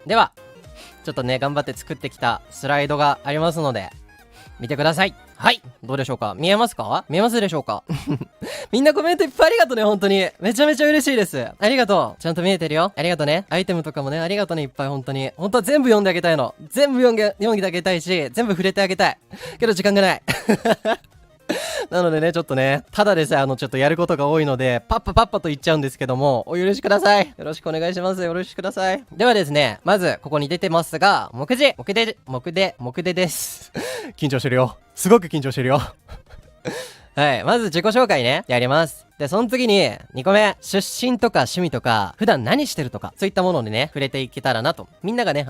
ではちょっとね頑張って作ってきたスライドがありますので見てください。はい、どうでしょうか。見えますか？見えますでしょうか？みんなコメントいっぱいありがとうね。本当にめちゃめちゃ嬉しいです。ありがとう。ちゃんと見えてるよ。ありがとうね。アイテムとかもね、ありがとうね。いっぱい本当に本当は全部読んであげたいの。全部読んであげたいし、全部触れてあげたいけど時間がない。なのでね、ちょっとね、ただでさえちょっとやることが多いので、パッパと言っちゃうんですけども、お許しください。よろしくお願いします。よろしくください。ではですね、まず、ここに出てますが、目でです。緊張してるよ。すごく緊張してるよ。はい、まず自己紹介ね、やります。で、その次に、2個目、出身とか趣味とか、普段何してるとか、そういったものにね、触れていけたらなと。みんながね、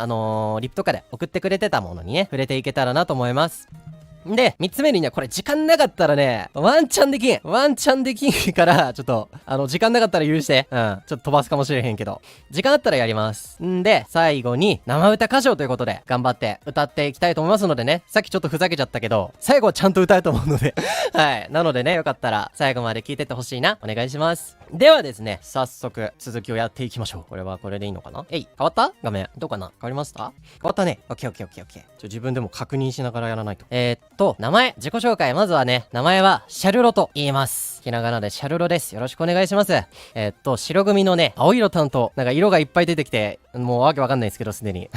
リプとかで送ってくれてたものにね、触れていけたらなと思います。で、3つ目にね、これ時間なかったらね、ワンチャンできんから、ちょっと、時間なかったら許して。ちょっと飛ばすかもしれへんけど。時間あったらやります。んで、最後に、生歌歌唱ということで、頑張って歌っていきたいと思いますのでね、さっきちょっとふざけちゃったけど、最後はちゃんと歌うと思うので、はい。なのでね、よかったら、最後まで聞いてってほしいな。お願いします。ではですね、早速、続きをやっていきましょう。これはこれでいいのかな？変わった？画面。どうかな？変わりました？変わったね。オッケー。自分でも確認しながらやらないと。名前、自己紹介。まずはね、名前は、シャルロと言います。ひらがなでシャルロです。よろしくお願いします。白組のね、青色担当。なんか色がいっぱい出てきて、もうわけわかんないですけど、すでに。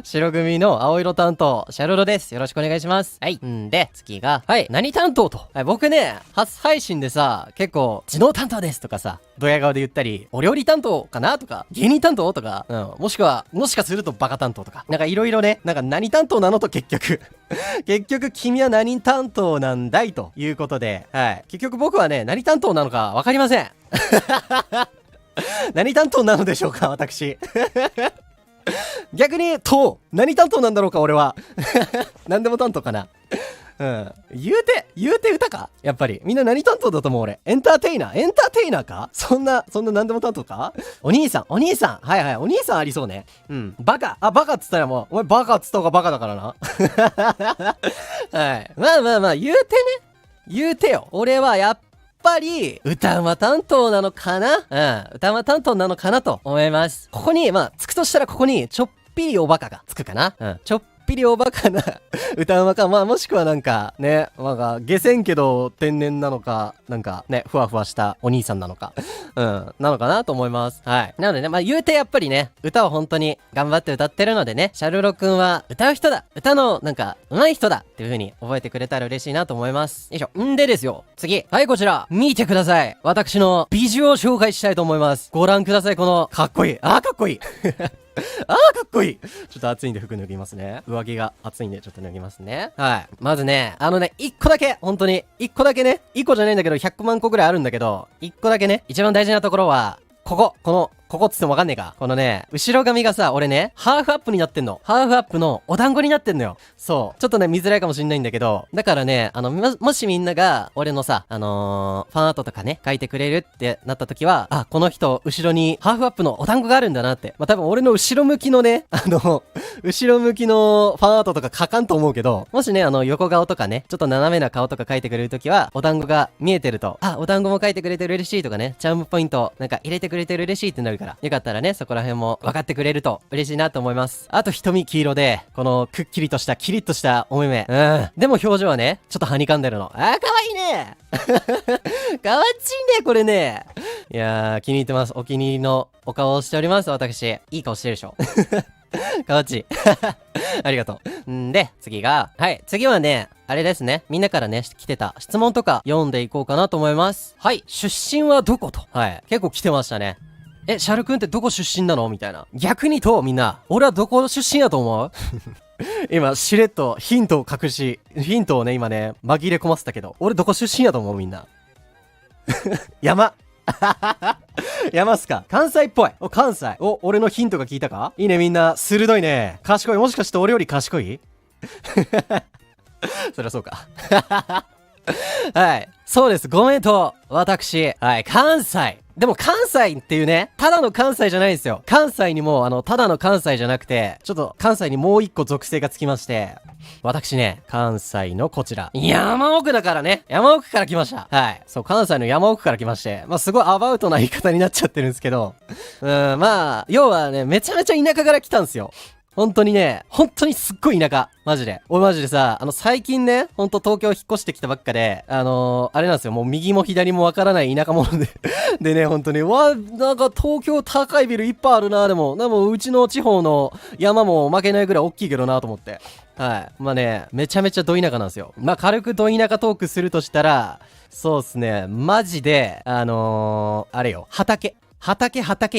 白組の青色担当、シャルロです。よろしくお願いします。はい。んで、次が、はい、何担当と。はい、僕ね、初配信でさ、結構、知能担当ですとかさ、ドヤ顔で言ったり、お料理担当かなとか、芸人担当とか、もしかするとバカ担当とか、なんかいろいろね、なんか何担当なのと結局、君は何担当なんだいということで、はい。結局僕はね、何担当なのかわかりません。何担当なのでしょうか、私。逆に、何担当なんだろうか、俺は。何でも担当かな。言うて歌かやっぱり。みんな何担当だと思う俺。エンターテイナーかそんな何でも担当かお兄さん。はい、お兄さんありそうね。バカっつったらもう、お前バカっつった方がバカだからな。はい。まあ、言うてよ。俺はやっぱり、歌うま担当なのかな歌うま担当なのかなと思います。ここに、つくとしたらここに、ちょっぴりおバカがつくかなちょっぴりおバカな歌うまか、もしくはなんか、ね、下せんけど天然なのか、なんかね、ふわふわしたお兄さんなのか、なのかなと思います。はい。なのでね、言うてやっぱりね、歌を本当に頑張って歌ってるのでね、シャルロくんは歌う人だ歌のなんか、上手い人だっていう風に覚えてくれたら嬉しいなと思います。よいしょ。んでですよ。次。はい、こちら。見てください。私の美女を紹介したいと思います。ご覧ください。この、かっこいい。かっこいい。かっこいい。ちょっと暑いんで服脱ぎますね。上着が暑いんでちょっと脱ぎますね。はい。まずね、一個だけ、本当に、一個だけね、一個じゃないんだけど、100万個ぐらいあるんだけど、一個だけね、一番大事なところは、ここっつってもわかんねえか。このね、後ろ髪がさ、俺ね、ハーフアップになってんの。ハーフアップのお団子になってんのよ。そう。ちょっとね、見づらいかもしんないんだけど、だからね、もしみんなが、俺のさ、ファンアートとかね、書いてくれるってなった時は、この人、後ろにハーフアップのお団子があるんだなって。多分俺の後ろ向きのね、後ろ向きのファンアートとか書かんと思うけど、もしね、横顔とかね、ちょっと斜めな顔とか書いてくれる時は、お団子が見えてると、お団子も書いてくれてる嬉しいとかね、チャームポイント、なんか入れてくれてる嬉しいってなるから、よかったらね、そこら辺も分かってくれると嬉しいなと思います。あと瞳黄色で、このくっきりとした、キリッとしたお目目。でも表情はね、ちょっとはにかんでるの。かわいいねかわちいね、これね。いやー、気に入ってます。お気に入りのお顔をしております、私。いい顔してるでしょ。かわちい。ありがとう。んで、次はね、あれですね。みんなからね、来てた質問とか読んでいこうかなと思います。はい。出身はどこと？はい。結構来てましたね。シャルくんってどこ出身なのみたいな。逆にみんな、俺はどこ出身やと思う今、しれっとヒントをね、今ね、紛れ込ませたけど、俺どこ出身やと思うみんな。山っすか？関西っぽい。関西。俺のヒントが聞いたか？いいね、みんな。鋭いね。賢い。もしかして俺より賢い？そりゃそうか。はい。そうです。ごめんと。私。はい。関西。でも関西っていうね、ただの関西じゃないんですよ。関西にも、ただの関西じゃなくて、ちょっと関西にもう一個属性がつきまして、私ね、関西のこちら、山奥だからね、山奥から来ました。はい。そう、関西の山奥から来まして、まあ、すごいアバウトな言い方になっちゃってるんですけど、まあ、要はね、めちゃめちゃ田舎から来たんですよ。本当にね、本当にすっごい田舎。マジで。俺マジでさ、最近ね、ほんと東京引っ越してきたばっかで、あれなんですよ、もう右も左もわからない田舎者で。でね、本当に、なんか東京高いビルいっぱいあるな、でもうちの地方の山も負けないぐらい大きいけどなと思って。はい。まあね、めちゃめちゃど田舎なんですよ。まあ軽くど田舎トークするとしたら、そうっすね、マジで、あれよ、畑、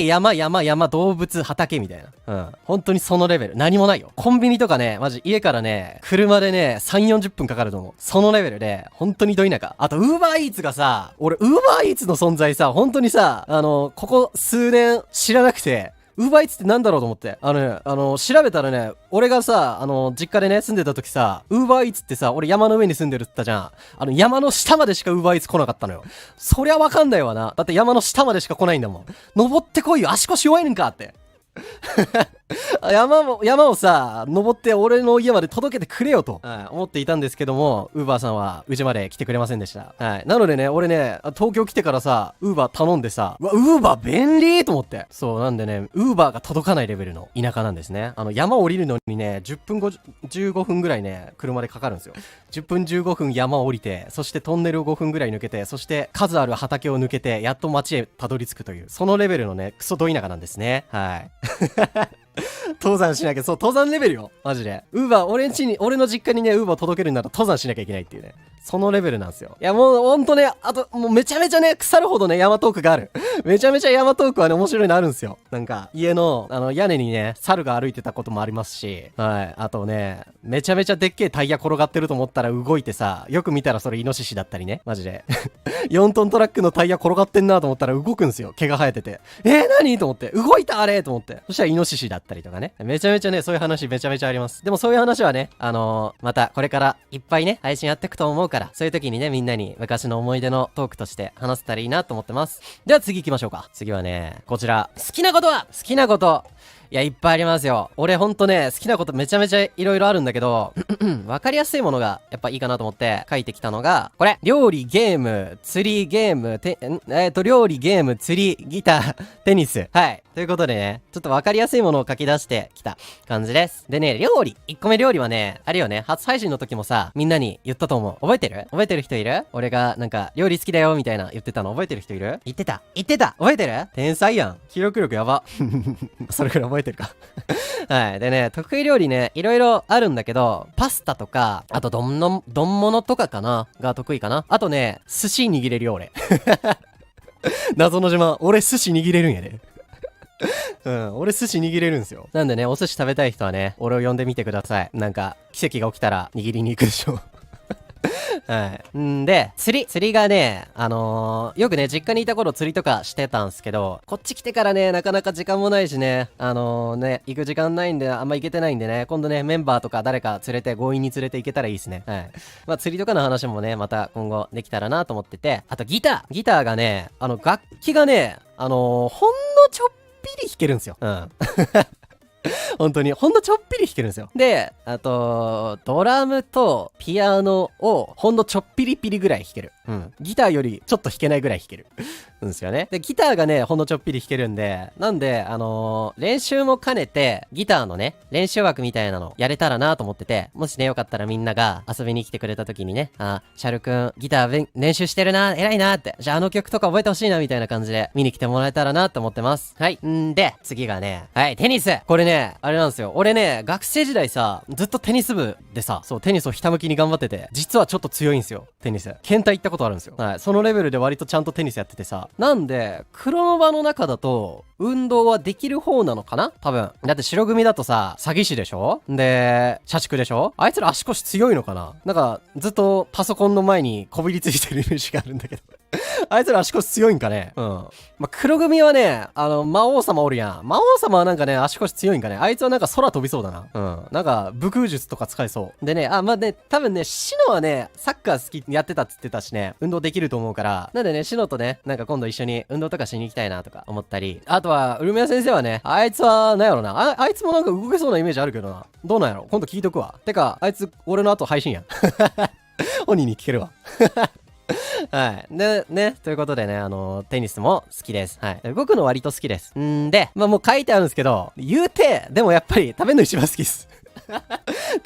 山、動物、畑みたいな。本当にそのレベル。何もないよ。コンビニとかね、マジ家からね、車でね、3、40分かかると思う。そのレベルで、本当にど田舎。あと、ウーバーイーツがさ、俺、ウーバーイーツの存在さ、本当にさ、ここ数年知らなくて、ウーバーイーツってなんだろうと思って。調べたらね、俺がさ、実家でね、住んでた時さ、ウーバーイーツってさ、俺山の上に住んでるって言ったじゃん。山の下までしかウーバーイーツ来なかったのよ。そりゃわかんないわな。だって山の下までしか来ないんだもん。登ってこいよ、足腰弱いねんかって。山をさ、登って俺の家まで届けてくれよと、思っていたんですけども、ウーバーさんはうちまで来てくれませんでした。はい。なのでね、俺ね、東京来てからさ、ウーバー頼んでさ、ウーバー便利と思って。そう、なんでね、ウーバーが届かないレベルの田舎なんですね。山降りるのにね、10分15分ぐらいね、車でかかるんですよ。10分15分山を降りて、そしてトンネルを5分ぐらい抜けて、そして数ある畑を抜けて、やっと町へたどり着くという、そのレベルのね、クソど田舎なんですね。はい。登山しなきゃ、そう、登山レベルよ。マジで。ウーバー、俺の実家にね、ウーバー届けるんなら登山しなきゃいけないっていうね。そのレベルなんですよ。いや、もうほんとね、あと、もうめちゃめちゃね、腐るほどね、山トークがある。めちゃめちゃ山トークはね、面白いのあるんですよ。なんか、家の、屋根にね、猿が歩いてたこともありますし、はい。あとね、めちゃめちゃでっけえタイヤ転がってると思ったら動いてさ、よく見たらそれイノシシだったりね。マジで。4トントラックのタイヤ転がってんなと思ったら動くんですよ。毛が生えてて。何と思って。動いたあれと思って。そしたらイノシシだったりとかね。めちゃめちゃね、そういう話めちゃめちゃあります。でもそういう話はね、またこれからいっぱいね、配信やっていくと思うから、そういう時にね、みんなに昔の思い出のトークとして話せたらいいなと思ってます。では次行きましょうか。次はね、こちら。好きなこと。いや、いっぱいありますよ。俺ほんとね、好きなことめちゃめちゃいろいろあるんだけど、わかりやすいものがやっぱいいかなと思って書いてきたのが、これ。料理、ゲーム、釣り、ゲーム、料理、ゲーム、釣り、ギター、テニス。はい。ということでね、ちょっとわかりやすいものを書き出してきた感じです。でね、料理。1個目料理はね、あれよね、初配信の時もさ、みんなに言ったと思う。覚えてる人いる？俺がなんか、料理好きだよみたいな言ってたの覚えてる人いる？言ってた覚えてる？天才やん。記憶力やば。それくらい覚えてるか。はい。でね、得意料理ね、いろいろあるんだけど、パスタとか、あと丼物とかかなが得意かな。あとね、寿司握れるよ、俺。謎の自慢。俺寿司握れるんやで。俺寿司握れるんすよ。なんでね、お寿司食べたい人はね、俺を呼んでみてください。なんか、奇跡が起きたら握りに行くでしょ。はい。んで、釣りがね、よくね、実家にいた頃釣りとかしてたんすけど、こっち来てからね、なかなか時間もないしね、行く時間ないんで、あんま行けてないんでね、今度ね、メンバーとか誰か連れて、強引に連れて行けたらいいっすね。はい。まあ、釣りとかの話もね、また今後できたらなと思ってて、あとギターがね、楽器がね、ほんのちょっぴり弾けるんすよ。本当に、ほんとちょっぴり弾けるんですよ。で、あと、ドラムとピアノをほんのちょっぴりピリぐらい弾ける。ギターよりちょっと弾けないぐらい弾ける。んですよね。で、ギターがね、ほんのちょっぴり弾けるんで、なんで、練習も兼ねて、ギターのね、練習枠みたいなのやれたらなと思ってて、もしね、よかったらみんなが遊びに来てくれた時にね、シャルくん、ギター練習してるな、偉いなって、じゃあ曲とか覚えてほしいな、みたいな感じで見に来てもらえたらなと思ってます。はい。んで、次がね、はい、テニス。これね、あれなんですよ。俺ね、学生時代さ、ずっとテニス部でさ、そう、テニスをひたむきに頑張ってて、実はちょっと強いんですよ、テニス。県大行ったことあるんですよ。はい。そのレベルで割とちゃんとテニスやっててさ、なんで、黒の場の中だと、運動はできる方なのかな多分。だって白組だとさ、詐欺師でしょで、社畜でしょあいつら足腰強いのかななんか、ずっとパソコンの前にこびりついてるイメージがあるんだけど。あいつら足腰強いんかね。うん。まあ、黒組はね、魔王様おるやん。魔王様はなんかね、足腰強いんかね。あいつはなんか空飛びそうだな。うん。なんか、武空術とか使えそう。でね、まあね、多分ね、シノはね、サッカー好きやってたっつってたしね、運動できると思うから、なんでね、シノとね、なんか今度一緒に運動とかしに行きたいなとか思ったり、あとは、ウルメヤ先生はね、あいつは、なんやろな。あいつもなんか動けそうなイメージあるけどな。どうなんやろ今度聞いとくわ。てか、あいつ、俺の後配信やん。本人に聞けるわ。はい。で、ね、ということでね、テニスも好きです。はい。動くの割と好きです。んで、まあもう書いてあるんですけど、言うて、でもやっぱり食べるの一番好きです。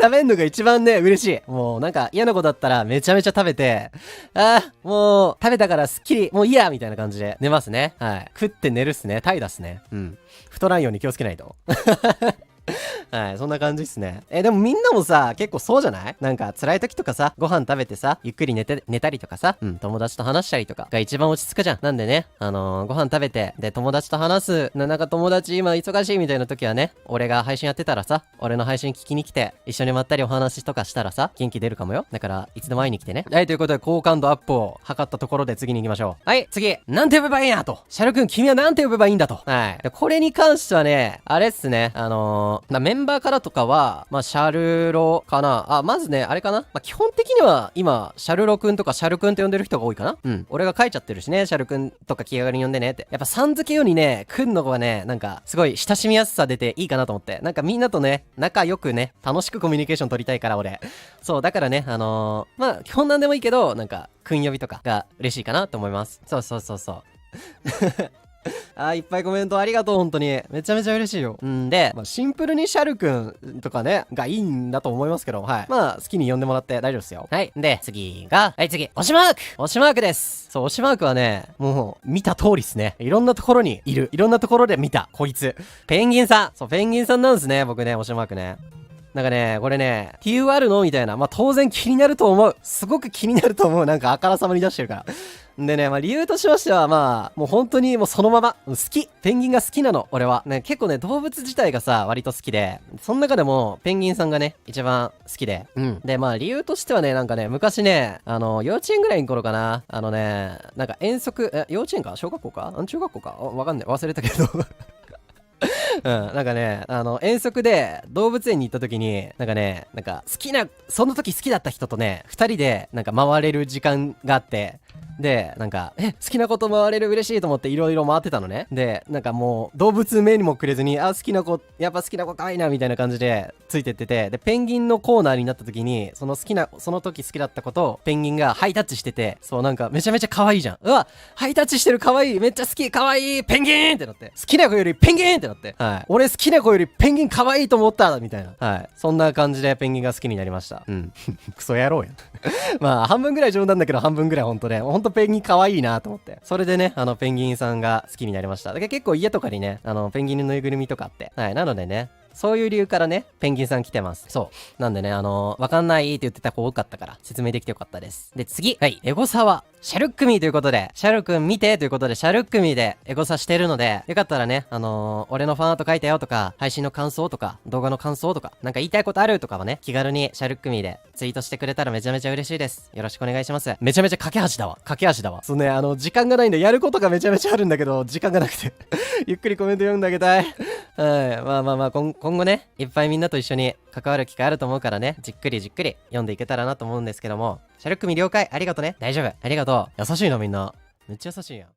食べんのが一番ね、嬉しい。もうなんか嫌な子だったらめちゃめちゃ食べて、もう食べたからすっきり、もういいやみたいな感じで寝ますね。はい。食って寝るっすね。怠惰っすね。うん。太らんように気をつけないと。はい、そんな感じっすね。でもみんなもさ、結構そうじゃない？なんか辛い時とかさ、ご飯食べてさ、ゆっくり寝たりとかさ、友達と話したりとかが一番落ち着くじゃん。なんでね、ご飯食べて、で、友達と話す、なんか友達今忙しいみたいな時はね、俺が配信やってたらさ、俺の配信聞きに来て、一緒にまったりお話とかしたらさ、元気出るかもよ。だから、いつでも会いに来てね。はい、ということで、好感度アップを図ったところで次に行きましょう。はい、次、なんて呼べばいいんやと。シャル君、君はなんて呼べばいいんだと。はい。でこれに関してはね、あれっすね、メンバーからとかは、まあ、シャルロかな。まずね、あれかな。まあ、基本的には、今、シャルロくんとかシャルくんって呼んでる人が多いかな。うん。俺が書いちゃってるしね、シャルくんとか気軽に呼んでねって。やっぱさん付けよりね、くんの子がね、なんか、すごい親しみやすさ出ていいかなと思って。なんかみんなとね、仲良くね、楽しくコミュニケーション取りたいから、俺。そう、だからね、まあ、基本なんでもいいけど、なんか、くん呼びとかが嬉しいかなと思います。そうそうそうそう。いっぱいコメントありがとう、本当に。めちゃめちゃ嬉しいよ。で、まあ、シンプルにシャルくんとかね、がいいんだと思いますけど、はい。まあ、好きに呼んでもらって大丈夫ですよ。はい。で、次が、はい、次、推しマーク推しマークです。そう、推しマークはね、もう、見た通りっすね。いろんなところにいる。いろんなところで見た、こいつ。ペンギンさん。そう、ペンギンさんなんですね、僕ね、推しマークね。なんかね、これね、理由あるのみたいな。まあ、当然気になると思う。すごく気になると思う。なんかあからさまに出してるから。でね、まあ理由としましては、まあ、もう本当にもうそのまま、好き。ペンギンが好きなの、俺は。ね、結構ね、動物自体がさ、割と好きで、その中でも、ペンギンさんがね、一番好きで。で、まあ理由としてはね、なんかね、昔ね、幼稚園ぐらいの頃かな。なんか遠足、幼稚園か小学校か中学校かわかんない。忘れたけど。なんかね、遠足で動物園に行った時に、なんかね、なんかその時好きだった人とね、二人でなんか回れる時間があって、で、なんか、好きな子と回れる嬉しいと思っていろいろ回ってたのね。で、なんかもう動物目にもくれずに、好きな子、やっぱ好きな子可愛いなみたいな感じでついてってて、で、ペンギンのコーナーになった時に、その時好きだった子とペンギンがハイタッチしてて、そうなんかめちゃめちゃ可愛いじゃん。うわ、ハイタッチしてる可愛い、めっちゃ好き、可愛い、ペンギンってなって、好きな子よりペンギンってなって、はい。俺好きな子よりペンギン可愛いと思ったみたいな。はい。そんな感じでペンギンが好きになりました。クソ野郎や。まあ、半分ぐらい冗談だけど半分ぐらいほんとね、ほんとペンギン可愛いなと思って。それでね、ペンギンさんが好きになりました。だから結構家とかにね、ペンギンのぬいぐるみとかあって。はい。なのでね、そういう理由からね、ペンギンさん来てます。そう。なんでね、わかんないって言ってた子多かったから、説明できてよかったです。で、次。はい。エゴサは、シャルックミーということで、シャルくん見てということで、シャルックミーでエゴサしてるので、よかったらね、俺のファンアート書いたよとか、配信の感想とか、動画の感想とか、なんか言いたいことあるとかはね、気軽にシャルックミーでツイートしてくれたらめちゃめちゃ嬉しいです。よろしくお願いします。めちゃめちゃ駆け足だわ。駆け足だわ。そうね、時間がないんで、やることがめちゃめちゃあるんだけど、時間がなくて。ゆっくりコメント読んであげたい。はい。まあまあまあ、今後ね、いっぱいみんなと一緒に関わる機会あると思うからね、じっくり読んでいけたらなと思うんですけども、シャルックミ了解。ありがとね。大丈夫。ありがとう。優しいなみんな。めっちゃ優しいやん。